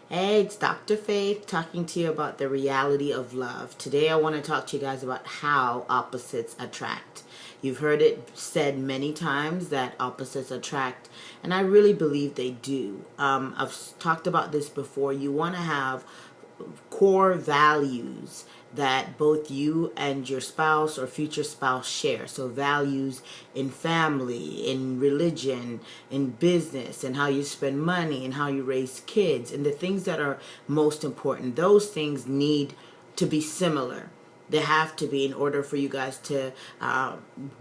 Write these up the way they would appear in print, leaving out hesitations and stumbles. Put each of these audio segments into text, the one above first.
Hey, it's Dr. Faith talking to you about the reality of love. Today I want to talk to you guys about how opposites attract. You've heard it said many times that opposites attract, and I really believe they do. I've talked about this before. You want to have core values that both you and your spouse or future spouse share. So values in family, in religion, in business, and how you spend money and how you raise kids, and the things that are most important. Those things need to be similar. They have to be in order for you guys to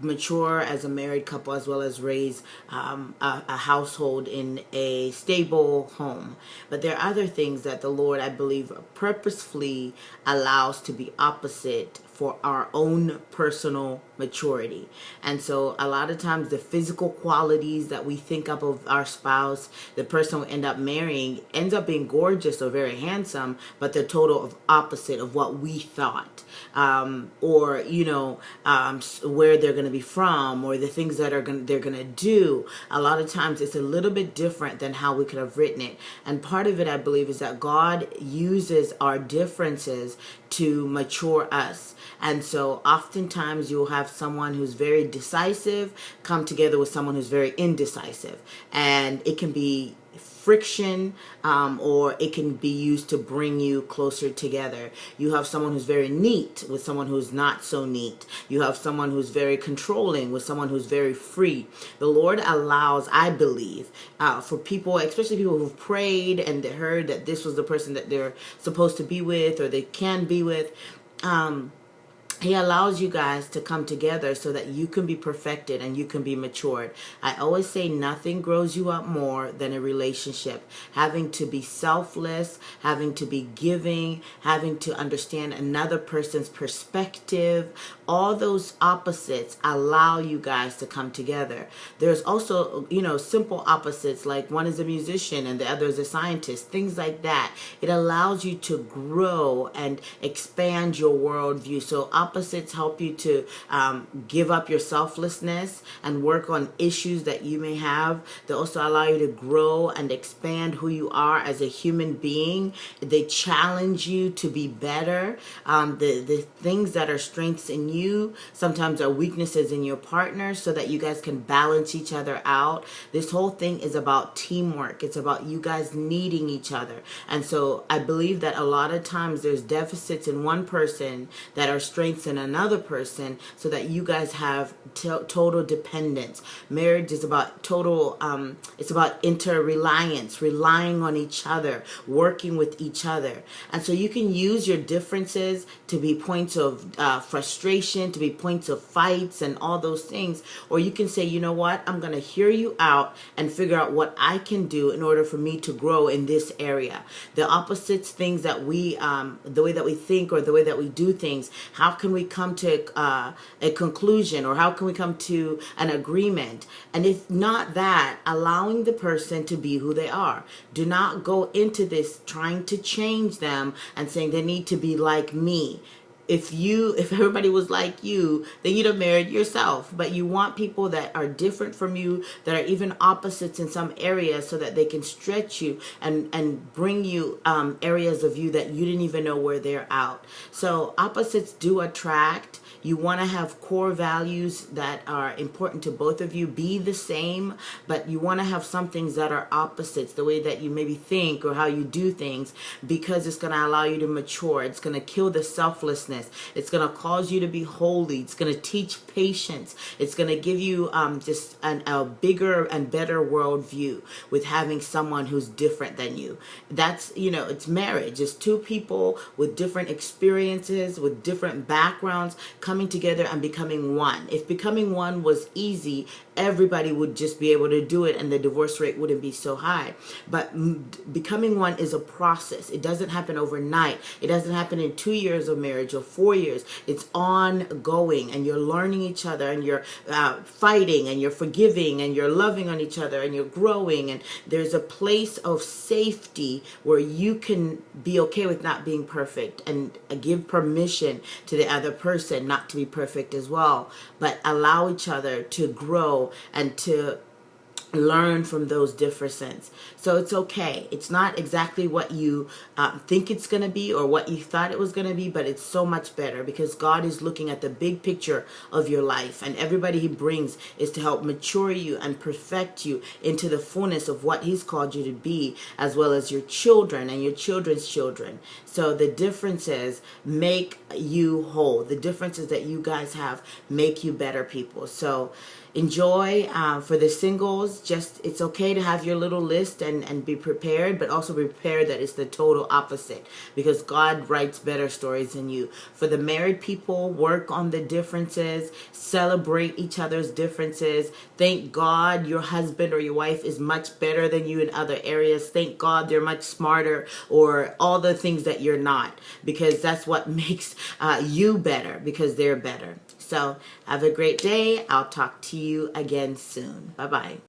mature as a married couple, as well as raise a household in a stable home. But there are other things that the Lord, I believe, purposefully allows to be opposite for our own personal maturity. And so a lot of times the physical qualities that we think of our spouse, the person we end up marrying, ends up being gorgeous or very handsome, but the total of opposite of what we thought. Or where they're going to be from, or the things that they're going to do. A lot of times it's a little bit different than how we could have written it. And part of it, I believe, is that God uses our differences to mature us. And so oftentimes you'll have someone who's very decisive come together with someone who's very indecisive, and it can be friction, or it can be used to bring you closer together. You have someone who's very neat with someone who's not so neat. You have someone who's very controlling with someone who's very free. The Lord allows, I believe, for people, especially people who've prayed and they heard that this was the person that they're supposed to be with or they can be with, He allows you guys to come together so that you can be perfected and you can be matured. I always say nothing grows you up more than a relationship. Having to be selfless, having to be giving, having to understand another person's perspective, all those opposites allow you guys to come together. There's also, simple opposites, like one is a musician and the other is a scientist, things like that. It allows you to grow and expand your worldview. So opposites help you to give up your selflessness and work on issues that you may have. They also allow you to grow and expand who you are as a human being. They challenge you to be better. The things that are strengths in you sometimes are weaknesses in your partner, so that you guys can balance each other out. This whole thing is about teamwork. It's about you guys needing each other. And so I believe that a lot of times there's deficits in one person that are strengths in another person, so that you guys have total dependence. Marriage is about total, it's about interreliance, relying on each other, working with each other. And so you can use your differences to be points of frustration, to be points of fights and all those things. Or you can say, you know what, I'm going to hear you out and figure out what I can do in order for me to grow in this area. The opposites, things that we, the way that we think or the way that we do things, how can we come to a conclusion, or how can we come to an agreement? And if not that, allowing the person to be who they are. Do not go into this trying to change them and saying they need to be like me. If everybody was like you, then you'd have married yourself. But you want people that are different from you, that are even opposites in some areas, so that they can stretch you and bring you areas of you that you didn't even know were there out. So opposites do attract. You want to have core values that are important to both of you. Be the same, but you want to have some things that are opposites, the way that you maybe think or how you do things, because it's going to allow you to mature. It's going to kill the selflessness. It's going to cause you to be holy. It's going to teach patience. It's going to give you just a bigger and better worldview with having someone who's different than you. That's, it's marriage. It's two people with different experiences, with different backgrounds, coming together and becoming one. If becoming one was easy, everybody would just be able to do it and the divorce rate wouldn't be so high. But becoming one is a process. It doesn't happen overnight. It doesn't happen in 2 years of marriage or 4 years. It's ongoing, and you're learning each other, and you're fighting, and you're forgiving, and you're loving on each other, and you're growing, and there's a place of safety where you can be okay with not being perfect and give permission to the other person not to be perfect as well, but allow each other to grow and to learn from those differences. So it's okay. It's not exactly what you think it's going to be or what you thought it was going to be, but it's so much better because God is looking at the big picture of your life, and everybody He brings is to help mature you and perfect you into the fullness of what He's called you to be, as well as your children and your children's children. So the differences make you whole. The differences that you guys have make you better people. So enjoy. For the singles, just it's okay to have your little list and be prepared, but also be prepared that it's the total opposite, because God writes better stories than you. For the married people, work on the differences, celebrate each other's differences. Thank God your husband or your wife is much better than you in other areas. Thank God they're much smarter, or all the things that you're not, because that's what makes you better, because they're better. So have a great day. I'll talk to you again soon. Bye-bye.